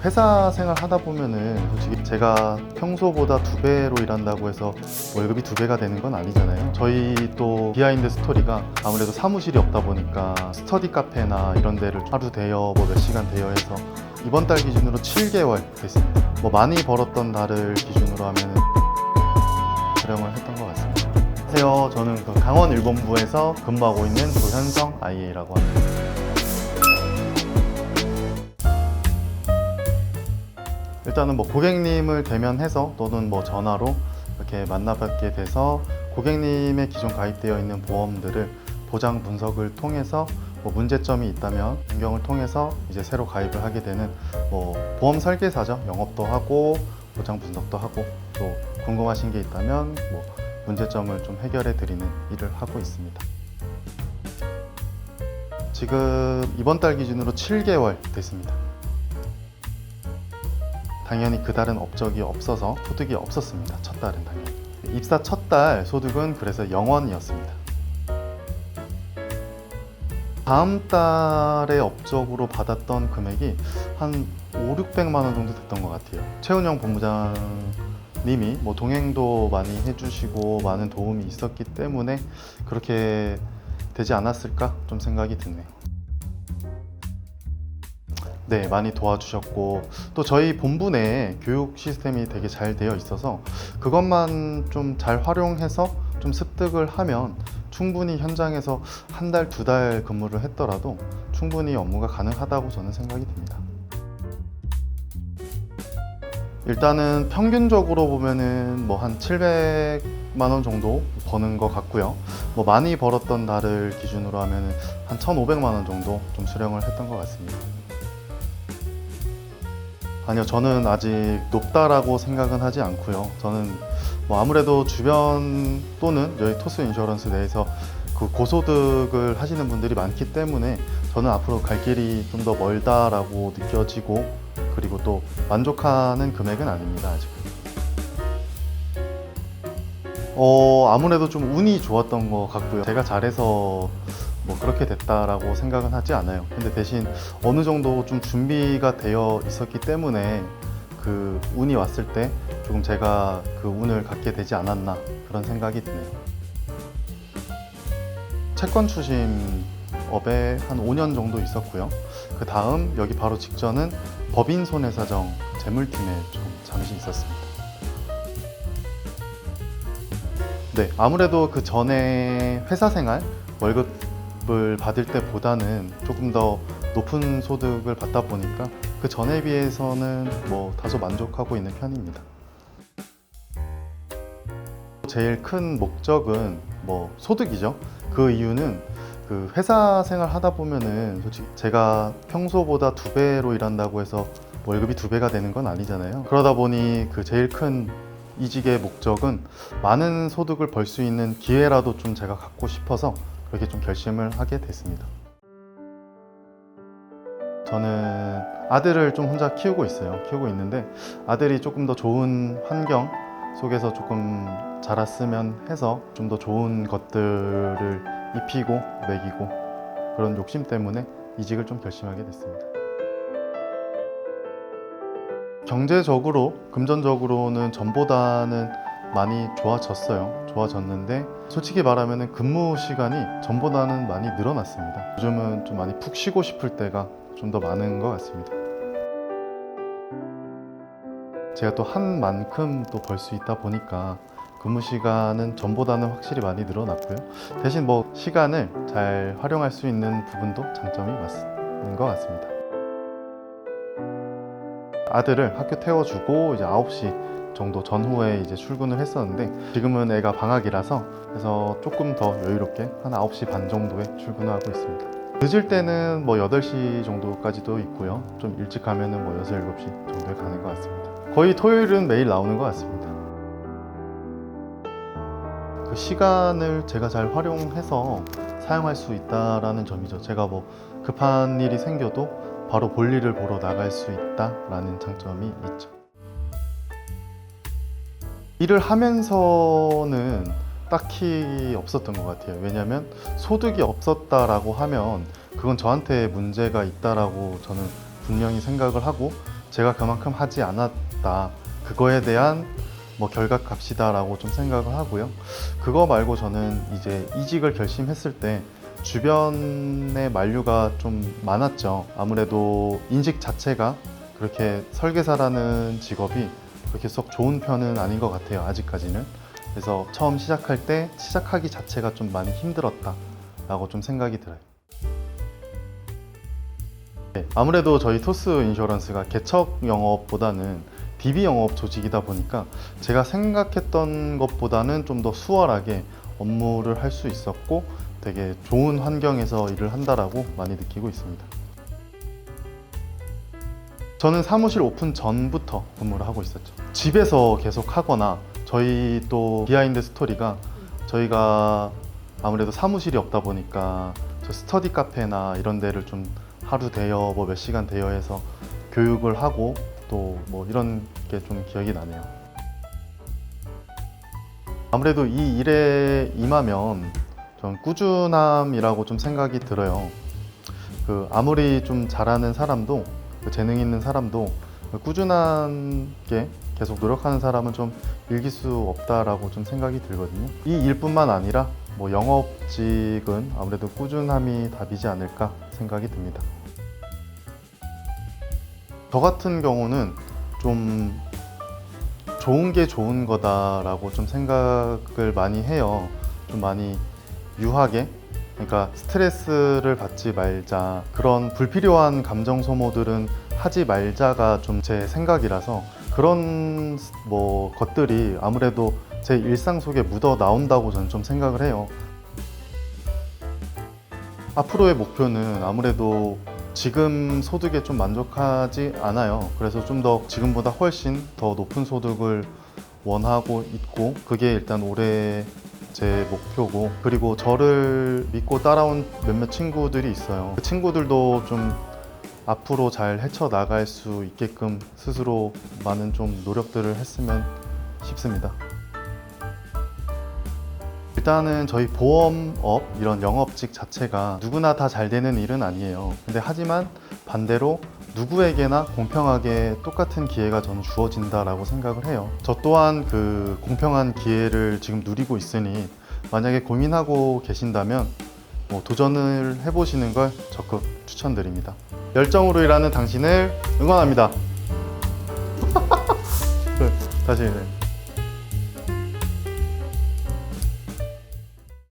회사 생활 하다 보면은 솔직히 제가 평소보다 2배로 일한다고 해서 월급이 2배가 되는 건 아니잖아요. 저희 또 비하인드 스토리가 아무래도 사무실이 없다 보니까 스터디 카페나 이런 데를 하루 대여 몇 시간 대여해서 이번 달 기준으로 7개월 됐습니다. 많이 벌었던 달을 기준으로 하면은 촬영을 했던 것 같습니다. 안녕하세요. 저는 그 강원일본부에서 근무하고 있는 조현성 IA라고 합니다. 일단은 고객님을 대면해서 또는 전화로 이렇게 만나뵙게 돼서 고객님의 기존 가입되어 있는 보험들을 보장 분석을 통해서 문제점이 있다면 변경을 통해서 이제 새로 가입을 하게 되는 보험 설계사죠. 영업도 하고 보장 분석도 하고 또 궁금하신 게 있다면 문제점을 좀 해결해 드리는 일을 하고 있습니다. 지금 이번 달 기준으로 7개월 됐습니다. 당연히 그 달은 업적이 없어서 소득이 없었습니다. 첫 달은 당연히. 입사 첫 달 소득은 그래서 0원이었습니다. 다음 달에 업적으로 받았던 금액이 한 5, 600만 원 정도 됐던 것 같아요. 최은영 본부장님이 동행도 많이 해주시고 많은 도움이 있었기 때문에 그렇게 되지 않았을까 좀 생각이 드네요. 네, 많이 도와주셨고 또 저희 본부 내에 교육 시스템이 되게 잘 되어 있어서 그것만 좀 잘 활용해서 좀 습득을 하면 충분히 현장에서 한 달, 2달 근무를 했더라도 충분히 업무가 가능하다고 저는 생각이 듭니다. 일단은 평균적으로 보면은 한 700만 원 정도 버는 것 같고요. 많이 벌었던 달을 기준으로 하면은 한 1,500만 원 정도 좀 수령을 했던 것 같습니다. 아니요, 저는 아직 높다라고 생각은 하지 않고요. 저는 아무래도 주변 또는 여기 토스 인슈어런스 내에서 그 고소득을 하시는 분들이 많기 때문에 저는 앞으로 갈 길이 좀 더 멀다라고 느껴지고 그리고 또 만족하는 금액은 아닙니다, 아직은. 아무래도 좀 운이 좋았던 것 같고요. 제가 잘해서 그렇게 됐다라고 생각은 하지 않아요. 근데 대신 어느 정도 좀 준비가 되어 있었기 때문에 그 운이 왔을 때 조금 제가 그 운을 갖게 되지 않았나 그런 생각이 드네요. 채권 추심업에 한 5년 정도 있었고요. 그 다음 여기 바로 직전은 법인 손해사정 재물팀에 좀 잠시 있었습니다. 네, 아무래도 그 전에 회사 생활 월급을 받을 때보다는 조금 더 높은 소득을 받다 보니까 그 전에 비해서는 다소 만족하고 있는 편입니다. 제일 큰 목적은 소득이죠. 그 이유는 그 회사 생활 하다 보면은 솔직히 제가 평소보다 2배로 일한다고 해서 월급이 2배가 되는 건 아니잖아요. 그러다 보니 그 제일 큰 이직의 목적은 많은 소득을 벌 수 있는 기회라도 좀 제가 갖고 싶어서 그렇게 좀 결심을 하게 됐습니다. 저는 아들을 좀 혼자 키우고 있는데 아들이 조금 더 좋은 환경 속에서 조금 자랐으면 해서 좀 더 좋은 것들을 입히고 먹이고 그런 욕심 때문에 이직을 좀 결심하게 됐습니다. 경제적으로, 금전적으로는 전보다는 많이 좋아졌는데 솔직히 말하면 근무 시간이 전보다는 많이 늘어났습니다. 요즘은 좀 많이 푹 쉬고 싶을 때가 좀 더 많은 것 같습니다. 제가 또 한 만큼 또 벌 수 있다 보니까 근무 시간은 전보다는 확실히 많이 늘어났고요. 대신 시간을 잘 활용할 수 있는 부분도 장점이 맞는 것 같습니다. 아들을 학교 태워주고 이제 9시 정도 전후에 이제 출근을 했었는데 지금은 애가 방학이라서 그래서 조금 더 여유롭게 한 9시 반 정도에 출근을 하고 있습니다. 늦을 때는 8시 정도까지도 있고요. 좀 일찍 가면은 6, 7시 정도에 가는 것 같습니다. 거의 토요일은 매일 나오는 것 같습니다. 그 시간을 제가 잘 활용해서 사용할 수 있다라는 점이죠. 제가 급한 일이 생겨도 바로 볼일을 보러 나갈 수 있다라는 장점이 있죠. 일을 하면서는 딱히 없었던 것 같아요. 왜냐하면 소득이 없었다라고 하면 그건 저한테 문제가 있다라고 저는 분명히 생각을 하고 제가 그만큼 하지 않았다. 그거에 대한 뭐 결각값이다라고 좀 생각을 하고요. 그거 말고 저는 이제 이직을 결심했을 때 주변의 만류가 좀 많았죠. 아무래도 인식 자체가 그렇게 설계사라는 직업이 그렇게 썩 좋은 편은 아닌 것 같아요. 아직까지는. 그래서 처음 시작할 때 시작하기 자체가 좀 많이 힘들었다라고 좀 생각이 들어요. 네, 아무래도 저희 토스 인슈런스가 개척 영업보다는 DB 영업 조직이다 보니까 제가 생각했던 것보다는 좀 더 수월하게 업무를 할 수 있었고 되게 좋은 환경에서 일을 한다라고 많이 느끼고 있습니다. 저는 사무실 오픈 전부터 근무를 하고 있었죠. 집에서 계속 하거나 저희 또 비하인드 스토리가 저희가 아무래도 사무실이 없다 보니까 저 스터디 카페나 이런 데를 좀 하루 대여 뭐 몇 시간 대여해서 교육을 하고 또 뭐 이런 게 좀 기억이 나네요. 아무래도 이 일에 임하면 좀 꾸준함이라고 좀 생각이 들어요. 아무리 좀 잘하는 사람도 재능 있는 사람도 꾸준하게 계속 노력하는 사람은 좀 일길 수 없다라고 좀 생각이 들거든요. 이 일뿐만 아니라 뭐 영업직은 아무래도 꾸준함이 답이지 않을까 생각이 듭니다. 저 같은 경우는 좀 좋은 게 좋은 거다라고 좀 생각을 많이 해요. 좀 많이 유하게, 그러니까 스트레스를 받지 말자, 그런 불필요한 감정 소모들은 하지 말자가 좀 제 생각이라서 그런 뭐 것들이 아무래도 제 일상 속에 묻어 나온다고 저는 좀 생각을 해요. 앞으로의 목표는 아무래도 지금 소득에 좀 만족하지 않아요. 그래서 좀 더 지금보다 훨씬 더 높은 소득을 원하고 있고, 그게 일단 올해 제 목표고, 그리고 저를 믿고 따라온 몇몇 친구들이 있어요. 그 친구들도 좀 앞으로 잘 헤쳐나갈 수 있게끔 스스로 많은 좀 노력들을 했으면 싶습니다. 일단은 저희 보험업 이런 영업직 자체가 누구나 다 잘 되는 일은 아니에요. 근데 하지만 반대로 누구에게나 공평하게 똑같은 기회가 저는 주어진다라고 생각을 해요. 저 또한 그 공평한 기회를 지금 누리고 있으니 만약에 고민하고 계신다면 뭐 도전을 해보시는 걸 적극 추천드립니다. 열정으로 일하는 당신을 응원합니다. 다시.